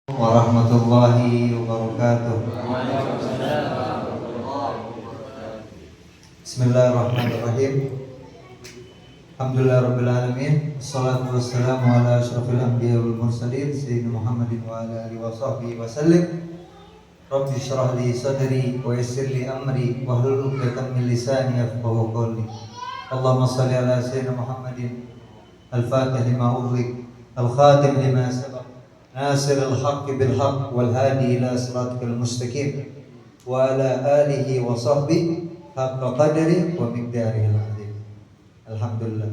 Warahmatullahi wabarakatuh. Bismillahirrahmanirrahim. Alhamdulillahirabbil alamin. Wassalatu wassalamu ala asyrofil anbiya'i wal mursalin sayyidina Muhammadin wa ala alihi washabbihi wasallim. Rabbi shrah li sadri wa yassir li amri wahlul 'uqdatam min lisani yafqahu qawli. Allahumma shalli ala sayyidina Muhammadin al-fatih lima ughliq al-khatim lima sabaq ناصر الحق بالحق والهادي إلى صراطك المستقيم وعلى آله وصحبه حق قدره ومقداره العظيم. Alhamdulillah,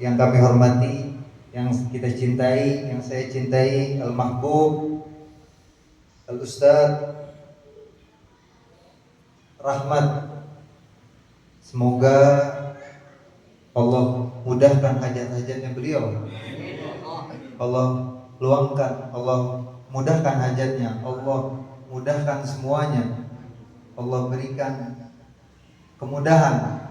yang kami hormati, yang kita cintai, yang saya cintai, Al-Mahbub Al-Ustaz Rahmat, semoga Allah mudahkan hajat-hajatnya beliau. Allah luangkan, Allah mudahkan hajatnya, Allah mudahkan semuanya, Allah berikan kemudahan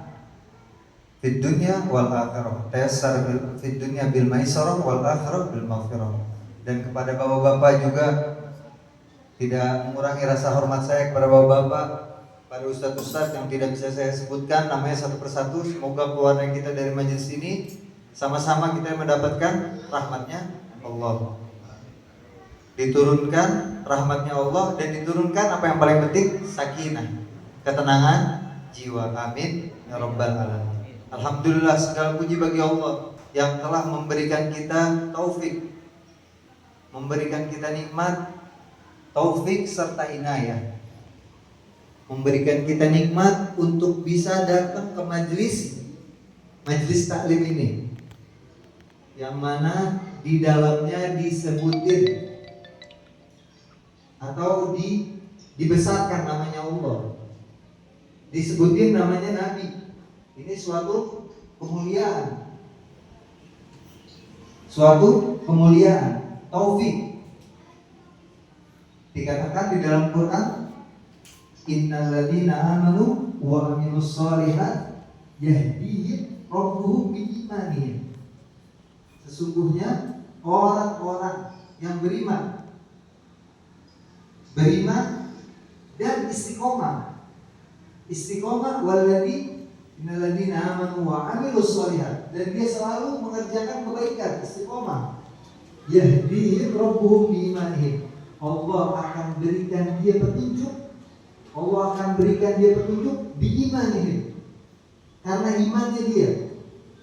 fid dunya wal akhirah, tayassar fid dunya bil maisarah wal akhirah bil maghfirah. Dan kepada bapak-bapak juga tidak mengurangi rasa hormat saya kepada bapak-bapak, pada ustadz-ustadz yang tidak bisa saya sebutkan namanya satu persatu. Semoga keluarga kita dari majelis ini sama-sama kita mendapatkan rahmatnya Allah, diturunkan rahmatnya Allah, dan diturunkan apa yang paling penting, sakinah, ketenangan jiwa. Amin ya rabbal alamin. Alhamdulillah, segala puji bagi Allah yang telah memberikan kita taufik, memberikan kita nikmat, taufik serta inayah, memberikan kita nikmat untuk bisa datang ke majelis taklim ini, yang mana di dalamnya disebutin atau dibesarkan namanya Allah, disebutin namanya Nabi. Ini suatu kemuliaan, taufik. Dikatakan di dalam Quran, innal ladzina amanu wa amilus shalihat yahdihim rabbuhum biimanihim. Sesungguhnya orang-orang yang beriman dan istiqomah walladzi innalladzina amanu wa amilus shalihat, dan dia selalu mengerjakan kebaikan, istiqomah, yahdihim rabbuhum biimanihim. Allah akan berikan dia petunjuk, biimanihim, karena imannya dia.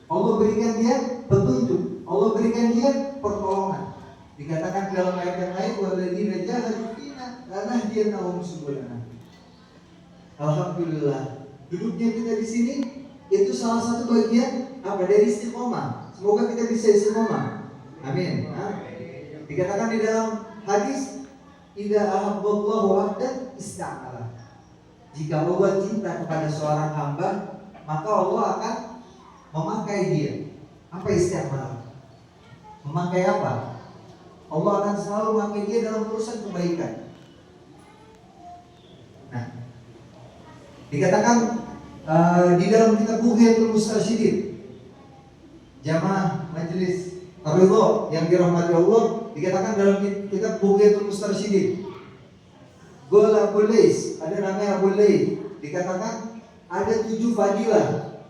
Allah berikan dia petunjuk, Allah berikan dia pertolongan. Dikatakan dalam ayat yang lain, walladzina jahadu fina lanahdiyannahum subulana. Alhamdulillah, hidupnya kita di sini itu salah satu bagian dari istiqomah. Semoga kita bisa istiqomah. Amin. Dikatakan di dalam hadis, idza ahabballahu 'abdan ista'ala. Jika Allah cinta kepada seorang hamba, maka Allah akan memakai dia. Apa istiqomah? Memakai apa? Allah akan selalu memakai dia dalam urusan kebaikan. Nah, dikatakan di dalam kitab Bughayatul Mustarsyidin, jamaah majelis Ar-Ridha yang dirahmati Allah, dikatakan dalam kitab Bughayatul Mustarsyidin, Gola Abu Lais, ada namanya Abu Lais, dikatakan ada 7 fadilah,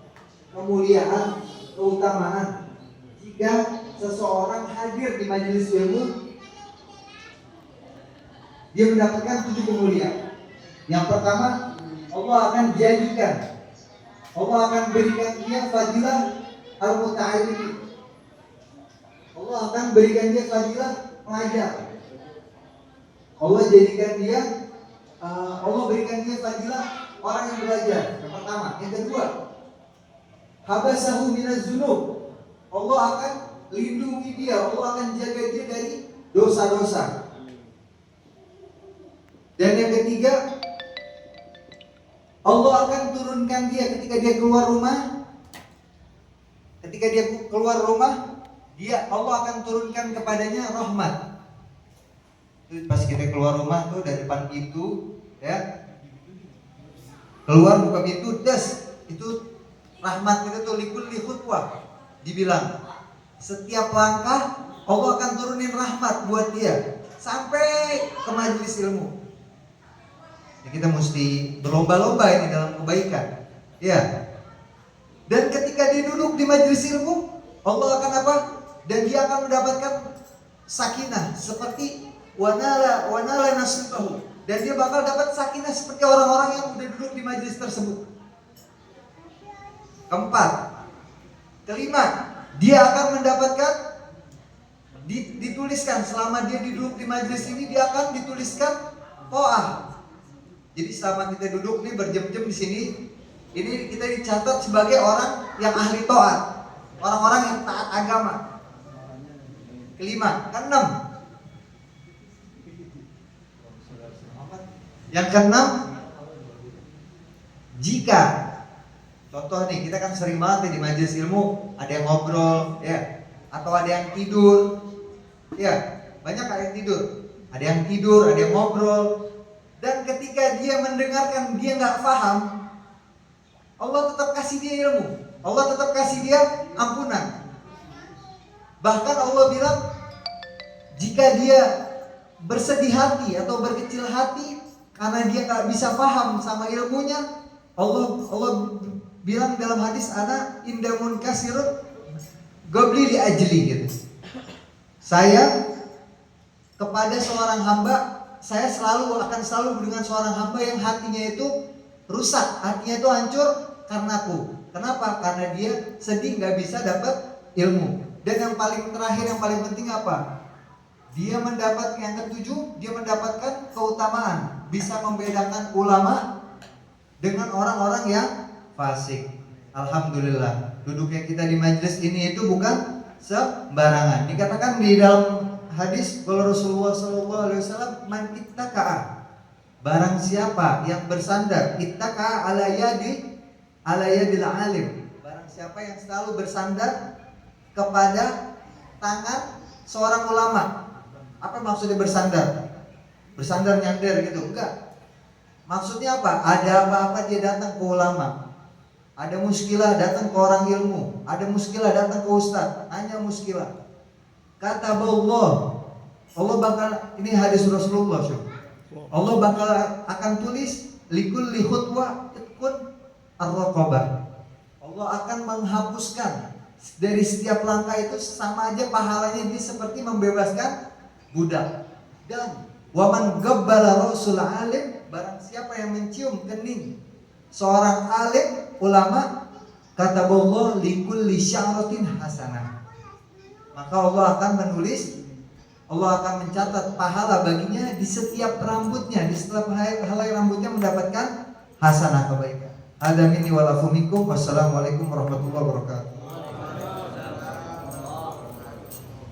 kemuliaan, keutamaan jika seseorang hadir di majelis ilmu, dia mendapatkan 7 kemuliaan. Yang pertama, Allah akan berikan dia fadilah al-muta'allim. Allah akan berikan dia fadilah pelajar. Allah berikan dia fadilah orang yang belajar. Yang pertama. Yang kedua, habasahu minaz dzunub. Allah akan lindungi dia, Allah akan jaga dia dari dosa-dosa. Dan yang ketiga, Allah akan turunkan dia ketika dia keluar rumah. Allah akan turunkan kepadanya rahmat. Pas kita keluar rumah tuh dari depan pintu, ya, keluar buka pintu, itu rahmat kita tuh likulli khutwah. Dibilang setiap langkah Allah akan turunin rahmat buat dia. sampai ke majelis ilmu. Ya, kita mesti berlomba-lomba ini dalam kebaikan. Ya. Dan ketika dia duduk di majelis ilmu, Allah akan apa? Dan dia akan mendapatkan sakinah seperti wanala nasibahu. Dan dia bakal dapat sakinah seperti orang-orang yang sudah duduk di majelis tersebut. Kelima, dia akan mendapatkan dituliskan selama dia duduk di majelis ini, dia akan dituliskan to'ah. Jadi selama kita duduk nih berjam-jam di sini, ini kita dicatat sebagai orang yang ahli taat, orang-orang yang taat agama. Keenam, yang keenam, jika contoh nih, kita kan sering banget nih di majelis ilmu ada yang ngobrol, ya, atau ada yang tidur, ya, banyak ada yang tidur, ada yang ngobrol. Dan ketika dia mendengarkan dia nggak paham, Allah tetap kasih dia ilmu, Allah tetap kasih dia ampunan. Bahkan Allah bilang, jika dia bersedih hati atau berkecil hati karena dia nggak bisa paham sama ilmunya, Allah bilang dalam hadis, ana indamun kasirun gobli li ajli gitu. Saya kepada seorang hamba, saya akan selalu dengan seorang hamba yang hatinya itu rusak, hatinya itu hancur karenaku. Kenapa? Karena dia sedih nggak bisa dapat ilmu. Dan yang paling terakhir, yang paling penting apa? Dia mendapat yang ketujuh, dia mendapatkan keutamaan, bisa membedakan ulama dengan orang-orang yang fasik. Alhamdulillah, duduknya kita di majelis ini itu bukan sembarangan. Dikatakan di dalam hadis kalau Rasulullah SAW, man ittaqa'a, barang siapa yang bersandar, ittaqa'a ala yadil alim, barang siapa yang selalu bersandar kepada tangan seorang ulama. Apa maksudnya bersandar? Bersandar nyender gitu? Enggak. Maksudnya apa? Ada apa-apa dia datang ke ulama, ada muskilah datang ke orang ilmu, ada muskilah datang ke ustaz, hanya muskilah. Kata Allah bakal, ini hadis Rasulullah, Allah bakal akan tulis likulli khutwah itkun ar-raqabah. Allah akan menghapuskan dari setiap langkah itu, sama aja pahalanya dia seperti membebaskan budak. Dan waman gabbala rasul alim, barang siapa yang mencium kening seorang alim ulama, kata Allah likulli sya'ratin hasanah, maka Allah akan menulis, Allah akan mencatat pahala baginya di setiap rambutnya, di setiap helai rambutnya mendapatkan hasanah kebaikan. Ada minni wal afu minkum. Wassalamualaikum warahmatullahi wabarakatuh.